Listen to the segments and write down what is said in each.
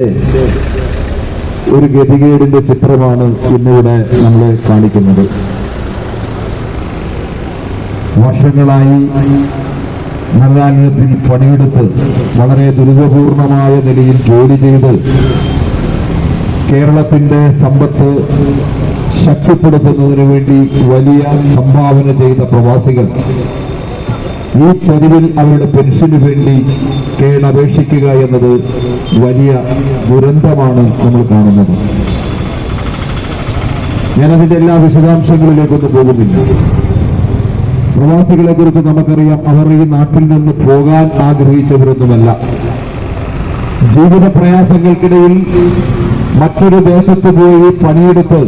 ഒരു ഗതികേടിന്റെ ചിത്രമാണ് ഇന്നിവിടെ നമ്മളെ കാണിക്കുന്നത്. വർഷങ്ങളായി മൃഗാലയത്തിൽ പണിയെടുത്ത് വളരെ ദുരിതപൂർണമായ നിലയിൽ ജോലി ചെയ്ത് കേരളത്തിന്റെ സമ്പത്ത് ശക്തിപ്പെടുത്തുന്നതിന് വേണ്ടി വലിയ സംഭാവന ചെയ്ത പ്രവാസികൾ ഈ തെരുവിൽ അവരുടെ പെൻഷന് വേണ്ടി കേണപേക്ഷിക്കുക എന്നത് വലിയ ദുരന്തമാണ് നമ്മൾ കാണുന്നത്. ഞാനതിന്റെ എല്ലാ വിശദാംശങ്ങളിലേക്കൊന്നും പോകുന്നില്ല. പ്രവാസികളെ കുറിച്ച് നമുക്കറിയാം, അവർ ഈ നാട്ടിൽ നിന്ന് പോകാൻ ആഗ്രഹിച്ചവരൊന്നുമല്ല. ജീവിത പ്രയാസങ്ങൾക്കിടയിൽ മറ്റൊരു ദേശത്ത് പോയി പണിയെടുത്ത്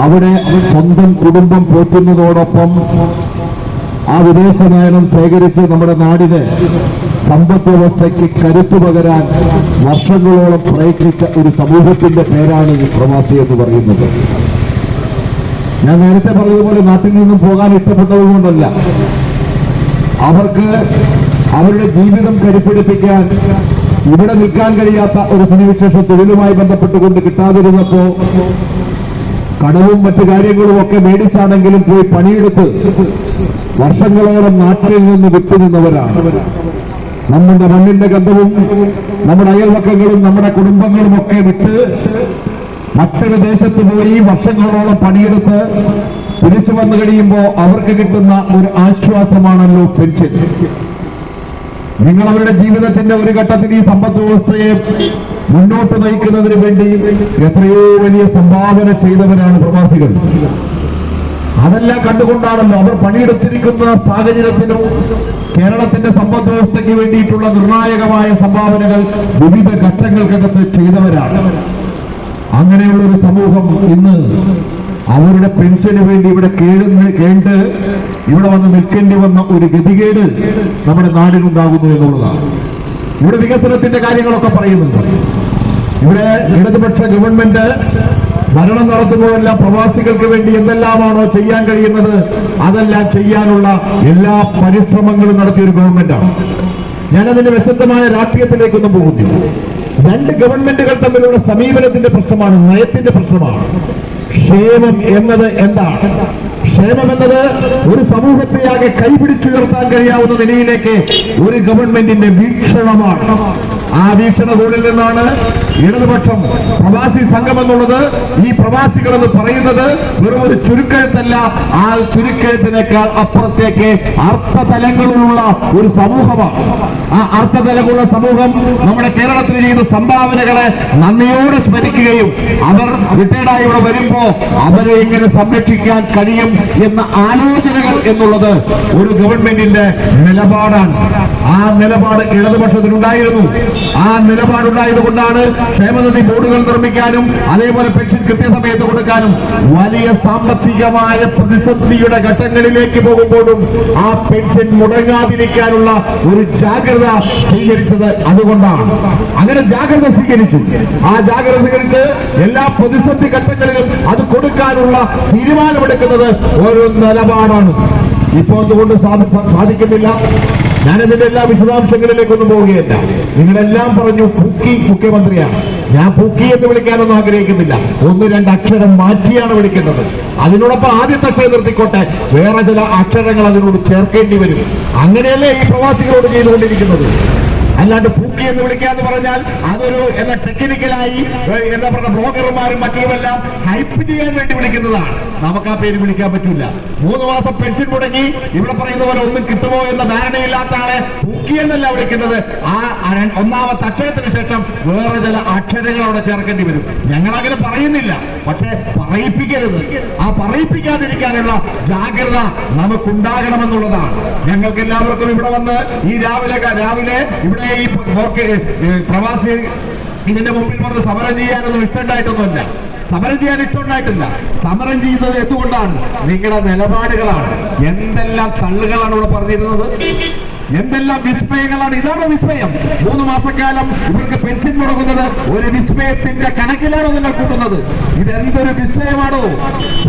അവിടെ സ്വന്തം കുടുംബം പോറ്റുന്നതോടൊപ്പം ആ വിദേശ നയനം ശേഖരിച്ച് നമ്മുടെ നാടിന് സമ്പദ് വ്യവസ്ഥയ്ക്ക് കരുത്തു പകരാൻ വർഷങ്ങളോളം പ്രയത്നിച്ച ഒരു സമൂഹത്തിന്റെ പേരാണ് ഈ പ്രവാസി എന്ന് പറയുന്നത്. ഞാൻ നേരത്തെ പറഞ്ഞതുപോലെ നാട്ടിൽ നിന്നും പോകാൻ ഇഷ്ടപ്പെട്ടതുകൊണ്ടല്ല, അവർക്ക് അവരുടെ ജീവിതം കരുപ്പിടിപ്പിക്കാൻ ഇവിടെ നിൽക്കാൻ കഴിയാത്ത ഒരു സ്ഥിതിവിശേഷം തൊഴിലുമായി ബന്ധപ്പെട്ടുകൊണ്ട് കിട്ടാതിരുന്നപ്പോ കടവും മറ്റു കാര്യങ്ങളും ഒക്കെ മേടിച്ചാണെങ്കിലും പോയി പണിയെടുത്ത് വർഷങ്ങളോളം നാട്ടിൽ നിന്ന് വിട്ടുനിന്നവരാണ്. നമ്മുടെ മണ്ണിന്റെ ഗന്ധവും നമ്മുടെ അയൽവക്കങ്ങളും നമ്മുടെ കുടുംബങ്ങളും ഒക്കെ വിട്ട് മറ്റൊരു ദേശത്ത് പോയി വർഷങ്ങളോളം പണിയെടുത്ത് തിരിച്ചു വന്നു കഴിയുമ്പോൾ അവർക്ക് കിട്ടുന്ന ഒരു ആശ്വാസമാണല്ലോ പെൻഷൻ. നിങ്ങൾ അവരുടെ ജീവിതത്തിന്റെ ഒരു ഘട്ടത്തിൽ ഈ സമ്പദ് വ്യവസ്ഥയെ മുന്നോട്ട് നയിക്കുന്നതിന് വേണ്ടി എത്രയോ വലിയ സംഭാവന ചെയ്തവരാണ് പ്രവാസികൾ. അതെല്ലാം കണ്ടുകൊണ്ടാണല്ലോ അവർ പണിയെടുത്തിരിക്കുന്ന സാഹചര്യത്തിനും കേരളത്തിന്റെ സമ്പദ് വ്യവസ്ഥയ്ക്ക് വേണ്ടിയിട്ടുള്ള നിർണായകമായ സംഭാവനകൾ വിവിധ ഘട്ടങ്ങൾക്കകത്ത് ചെയ്തവരാണ്. അങ്ങനെയുള്ള ഒരു സമൂഹം ഇന്ന് അവരുടെ പെൻഷന് വേണ്ടി ഇവിടെ കേട്ട് ഇവിടെ വന്ന് നിൽക്കേണ്ടി വന്ന ഒരു ഗതികേട് നമ്മുടെ നാടിനുണ്ടാകുന്നു എന്നുള്ളതാണ്. ഇവിടെ വികസനത്തിന്റെ കാര്യങ്ങളൊക്കെ പറയുന്നുണ്ട്. ഇവിടെ ഇടതുപക്ഷ ഗവൺമെന്റ് ഭരണം നടത്തുമ്പോഴെല്ലാം പ്രവാസികൾക്ക് വേണ്ടി എന്തെല്ലാമാണോ ചെയ്യാൻ കഴിയുന്നത് അതെല്ലാം ചെയ്യാനുള്ള എല്ലാ പരിശ്രമങ്ങളും നടത്തിയ ഒരു ഗവൺമെന്റാണ്. ഞാനതിന്റെ വിശദമായ രാഷ്ട്രീയത്തിലേക്കൊന്നും പോകുന്നില്ല. രണ്ട് ഗവൺമെന്റുകൾ തമ്മിലുള്ള സമീപനത്തിന്റെ പ്രശ്നമാണ്, നയത്തിന്റെ പ്രശ്നമാണ്. ക്ഷേമം എന്നത് എന്താണ്? ക്ഷേമം എന്നത് ഒരു സമൂഹത്തെയാകെ കൈപിടിച്ചുയർത്താൻ കഴിയാവുന്ന നിലയിലേക്ക് ഒരു ഗവൺമെന്റിന്റെ വീക്ഷണമാണ്. ആ വീക്ഷണകോണിൽ നിന്നാണ് ഇടതുപക്ഷം പ്രവാസി സംഘം എന്നുള്ളത്, ഈ പ്രവാസികളെന്ന് പറയുന്നത് വെറും ഒരു ചുരുക്കെഴുത്തല്ല, ആ ചുരുക്കെഴുത്തിനേക്കാൾ അപ്പുറത്തേക്ക് അർത്ഥതലങ്ങളിലുള്ള ഒരു സമൂഹമാണ്. ആ അർത്ഥതലങ്ങളുള്ള സമൂഹം നമ്മുടെ കേരളത്തിൽ ചെയ്യുന്ന സംഭാവനകളെ നന്ദിയോടെ സ്മരിക്കുകയും അവർ റിട്ടയർഡായി ഇവിടെ വരുമ്പോ അവരെ എങ്ങനെ സംരക്ഷിക്കാൻ കഴിയും എന്ന ആലോചനകൾ എന്നുള്ളത് ഒരു ഗവൺമെന്റിന്റെ നിലപാടാണ്. ആ നിലപാട് ഇടതുപക്ഷത്തിനുണ്ടായിരുന്നു. ആ നിലപാടുണ്ടായത് കൊണ്ടാണ് ക്ഷേമനിധി ബോർഡുകൾ നിർമ്മിക്കാനും അതേപോലെ പെൻഷൻ കൃത്യസമയത്ത് കൊടുക്കാനും വലിയ സാമ്പത്തികമായ പ്രതിസന്ധിയുടെ ഘട്ടങ്ങളിലേക്ക് പോകുമ്പോഴും ആ പെൻഷൻ മുടങ്ങാതിരിക്കാനുള്ള ഒരു ജാഗ്രത സ്വീകരിച്ചത്. അതുകൊണ്ടാണ് അങ്ങനെ ജാഗ്രത സ്വീകരിച്ചു. ആ ജാഗ്രത സ്വീകരിച്ച് എല്ലാ പ്രതിസന്ധി ഘട്ടങ്ങളിലും അത് കൊടുക്കാനുള്ള തീരുമാനമെടുക്കുന്നത് ഓരോ നിലപാടാണ്. ഇപ്പോ എന്തുകൊണ്ട് സാധിക്കുന്നില്ല? ഞാനതിന്റെ എല്ലാ വിശദാംശങ്ങളിലേക്കൊന്നും പോവുകയല്ല. നിങ്ങളെല്ലാം പറഞ്ഞു പൂക്കി മുഖ്യമന്ത്രിയാണ്. ഞാൻ പൂക്കി എന്ന് വിളിക്കാനൊന്നും ആഗ്രഹിക്കുന്നില്ല. ഒന്ന് രണ്ട് അക്ഷരം മാറ്റിയാണ് വിളിക്കുന്നത്. അതിനോടൊപ്പം ആദ്യത്തെ അക്ഷരം നിർത്തിക്കോട്ടെ, വേറെ ചില അക്ഷരങ്ങൾ അതിനോട് ചേർക്കേണ്ടി വരും. അങ്ങനെയല്ലേ ഈ പ്രവാസികളോട് ചെയ്തുകൊണ്ടിരിക്കുന്നത്. അല്ലാണ്ട് പൂക്കി എന്ന് വിളിക്കാന്ന് പറഞ്ഞാൽ അതൊരു എന്താ ടെക്നിക്കലായി എന്താ പറയുക, ബ്ലോഗർമാരും മറ്റുമെല്ലാം ഹൈപ്പ് ചെയ്യാൻ വേണ്ടി വിളിക്കുന്നതാണ്. നമുക്ക് ആ പേര് വിളിക്കാൻ പറ്റില്ല. 3 മാസം പെൻഷൻ മുടങ്ങി ഇവിടെ പറയുന്ന പോലെ ഒന്നും കിട്ടുമോ എന്ന ധാരണയില്ലാത്ത ആളെ പൂക്കി എന്നല്ല വിളിക്കുന്നത്. ആ ഒന്നാമത്തെ അക്ഷരത്തിന് ശേഷം വേറെ ചില അക്ഷരങ്ങൾ അവിടെ ചേർക്കേണ്ടി വരും. ഞങ്ങൾ അങ്ങനെ പറയുന്നില്ല, പക്ഷെ പറയിപ്പിക്കരുത്. ആ പറയിപ്പിക്കാതിരിക്കാനുള്ള ജാഗ്രത നമുക്കുണ്ടാകണമെന്നുള്ളതാണ്. ഞങ്ങൾക്ക് എല്ലാവർക്കും ഇവിടെ വന്ന് ഈ രാവിലെ ഇവിടെ ഈ പ്രവാസി ഇതിന്റെ മുമ്പിൽ വന്ന് സമരം ചെയ്യാനൊന്നും ഇഷ്ടമുണ്ടായിട്ടൊന്നുമല്ല. സമരം ചെയ്യാൻ ഇഷ്ടമുണ്ടായിട്ടില്ല. സമരം ചെയ്യുന്നത് എന്തുകൊണ്ടാണ്? നിങ്ങളുടെ നിലപാടുകളാണ്. എന്തെല്ലാം തള്ളുകളാണ് ഇവിടെ പറഞ്ഞിരുന്നത്. എന്തെല്ലാം വിസ്മയങ്ങളാണ്. ഇതാണ് വിസ്മയം. 3 മാസക്കാലം ഇവർക്ക് പെൻഷൻ മുടങ്ങുന്നത് ഒരു വിസ്മയത്തിന്റെ കണക്കിലാണോ നിങ്ങൾ കൂട്ടുന്നത്? ഇതെന്തൊരു വിസ്മയമാണോ?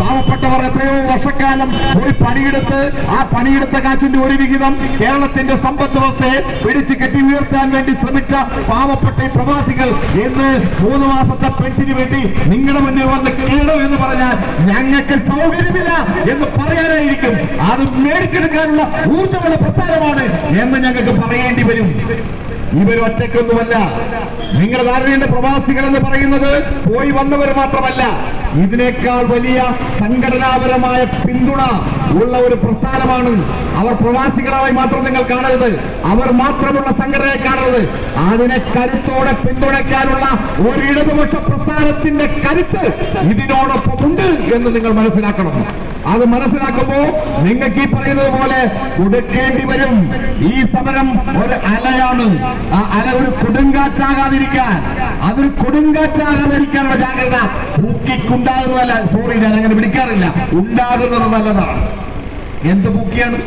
പാവപ്പെട്ടവർ എത്രയോ വർഷക്കാലം പോയി പണിയെടുത്ത് ആ പണിയെടുത്ത കാശിന്റെ ഒരു വിഹിതം കേരളത്തിന്റെ സമ്പദ് വ്യവസ്ഥയെ പിടിച്ചു കെട്ടി ഉയർത്താൻ വേണ്ടി ശ്രമിച്ച പാവപ്പെട്ട ഈ പ്രവാസികൾ ഇന്ന് 3 മാസത്തെ പെൻഷന് വേണ്ടി നിങ്ങളുടെ മുന്നിൽ വന്ന് കേടോ എന്ന് പറഞ്ഞാൽ ഞങ്ങൾക്ക് സൗകര്യമില്ല എന്ന് പറയാനായിരിക്കും. അത് മേടിച്ചെടുക്കാനുള്ള ഊർജ്ജമുള്ള പ്രസ്ഥാനമാണ് എന്ന് ഞങ്ങൾക്ക് പറയേണ്ടി വരും. ഇവർ ഒറ്റയ്ക്കൊന്നുമല്ല. നിങ്ങൾ ധാരണയുടെ പ്രവാസികൾ എന്ന് പറയുന്നത് പോയി വന്നവർ മാത്രമല്ല, ഇതിനേക്കാൾ വലിയ സംഘടനാപരമായ പിന്തുണ ഉള്ള ഒരു പ്രസ്ഥാനമാണ്. അവർ പ്രവാസികളായി മാത്രം നിങ്ങൾ കാണരുത്, അവർ മാത്രമുള്ള സംഘടനയെ കാണരുത്. അതിനെ കരുത്തോടെ പിന്തുണയ്ക്കാനുള്ള ഒരു ഇടതുപക്ഷ പ്രസ്ഥാനത്തിന്റെ കരുത്ത് ഇതിനോടൊപ്പം ഉണ്ട് എന്ന് നിങ്ങൾ മനസ്സിലാക്കണം. അത് മനസ്സിലാക്കുമ്പോ നിങ്ങൾക്ക് ഈ പറയുന്നത് പോലെ കൊടുക്കേണ്ടി വരും. ഈ സമരം ഒരു അലയാണ്. ആ അല ഒരു കൊടുങ്കാറ്റാകാതിരിക്കാൻ, അതൊരു കൊടുങ്കാറ്റാകാതിരിക്കാനുള്ള ജാഗ്രത പൂക്കിക്കുണ്ടാകുന്നതല്ല. സോറി, ഞാൻ അങ്ങനെ വിളിക്കാറില്ല. ഉണ്ടാകുന്നത് നല്ലതാണ്. എന്ത് പൂക്കിയാണ്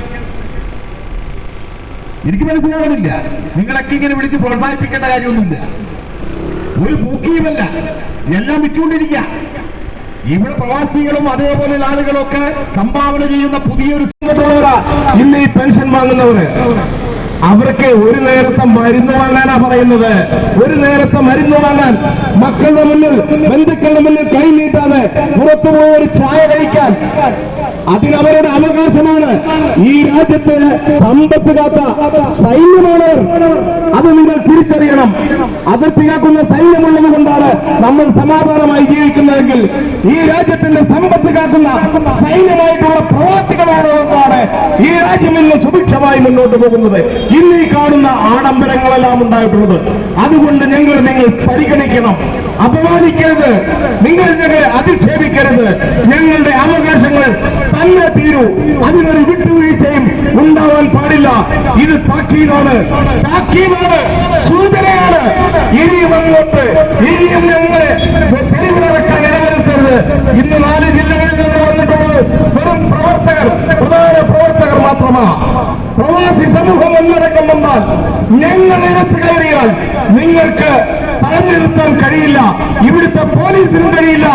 എനിക്ക് മനസ്സിലാവുന്നില്ല. നിങ്ങളൊക്കെ ഇങ്ങനെ വിളിച്ച് പ്രോത്സാഹിപ്പിക്കേണ്ട കാര്യമൊന്നുമില്ല. ഒരു പൂക്കിയുമല്ല, എല്ലാം വിറ്റുകൊണ്ടിരിക്കുക. ഇവിടെ പ്രവാസികളും അതേപോലെ ആളുകളൊക്കെ സംഭാവന ചെയ്യുന്ന പുതിയൊരു ഇന്ന് ഈ പെൻഷൻ വാങ്ങുന്നവര് അവർക്ക് ഒരു നേരത്തെ മരുന്ന് വാങ്ങാനാ പറയുന്നത്. ഒരു നേരത്തെ മരുന്ന് വാങ്ങാൻ മക്കളുടെ മുന്നിൽ, ബന്ധുക്കളുടെ മുന്നിൽ കൈ നീട്ടാതെ പുറത്തുപോയി ഒരു ചായ കഴിക്കാൻ അതിനവരുടെ അവകാശമാണ്. ഈ രാജ്യത്തെ സമ്പത്ത് കാത്ത സൈന്യമാണവർ. അത് നിങ്ങൾ തിരിച്ചറിയണം. അതിർത്തി കാക്കുന്ന സൈന്യമുള്ളത് കൊണ്ടാണ് നമ്മൾ സമാധാനമായി ജീവിക്കുന്നതെങ്കിൽ ഈ രാജ്യത്തിന്റെ സമ്പത്ത് കാക്കുന്ന സൈന്യമായിട്ടുള്ള പ്രവർത്തികളാണ് ഈ രാജ്യം ഇന്ന് സുഭിക്ഷമായി മുന്നോട്ട് പോകുന്നത്. ഇന്ന് ഈ കാണുന്ന ആഡംബരങ്ങളെല്ലാം ഉണ്ടായിട്ടുള്ളത്. അതുകൊണ്ട് നിങ്ങൾ പരിഗണിക്കണം. അപമാനിക്കരുത്, നിങ്ങൾ അധിക്ഷേപിക്കരുത്. ഞങ്ങളുടെ അവകാശങ്ങൾ തന്നെ തീരൂ. അതിനൊരു വിട്ടുവീഴ്ചയും ഉണ്ടാവാൻ പാടില്ല. ഇത് താക്കീതാണ്, സൂചനയാണ്. ഇനിയും അങ്ങോട്ട് ഇനിയും ഞങ്ങളെ തെരുവിലിറക്കാൻ ഇടവരുത്തരുത്. ഇന്ന് 4 ജില്ലകളിൽ നിന്ന് വന്നിട്ടുള്ളത് വെറും പ്രധാന പ്രവർത്തകർ മാത്രമാണ്. പ്രവാസി സമൂഹം എന്നടക്കം വന്നാൽ ഞങ്ങൾ ഇരച്ചു കയറിയാൽ നിങ്ങൾക്ക് തടഞ്ഞു നിർത്താൻ കഴിയില്ല. ഇവിടുത്തെ പോലീസിനും കഴിയില്ല,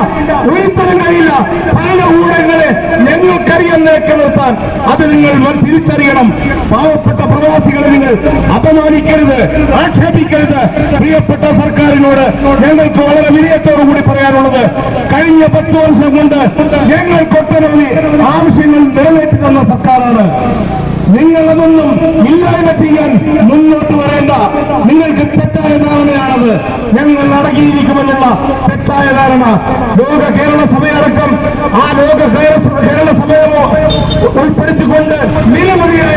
ഒരുത്തരും കഴിയില്ല. ഭരണകൂടങ്ങളെ ഞങ്ങൾക്കറിയാൻ നിരക്ക് നിർത്താൻ അത് നിങ്ങൾ തിരിച്ചറിയണം. പാവപ്പെട്ട പ്രവാസികളെ നിങ്ങൾ അപമാനിക്കരുത്, ആക്ഷേപിക്കരുത്. പ്രിയപ്പെട്ട സർക്കാരിനോട് ഞങ്ങൾക്ക് വളരെ വിനയത്തോടുകൂടി പറയാനുള്ളത്, കഴിഞ്ഞ 10 വർഷം കൊണ്ട് ഞങ്ങൾക്കൊട്ടനവധി ആവശ്യങ്ങൾ നിറവേറ്റി തന്ന സർക്കാരാണ്. നിങ്ങളതൊന്നും ഇല്ലായ്മ ചെയ്യാൻ മുന്നോട്ട് വരേണ്ട. നിങ്ങൾക്ക് തെറ്റായ ധാരണയാണത്. ഞങ്ങൾ അടങ്ങിയിരിക്കുമെന്നുള്ള തെറ്റായ ധാരണ ലോക കേരള സഭയടക്കം ആ ലോക കേരള സഭയെ ഉൾപ്പെടുത്തിക്കൊണ്ട് നിരവധിയായ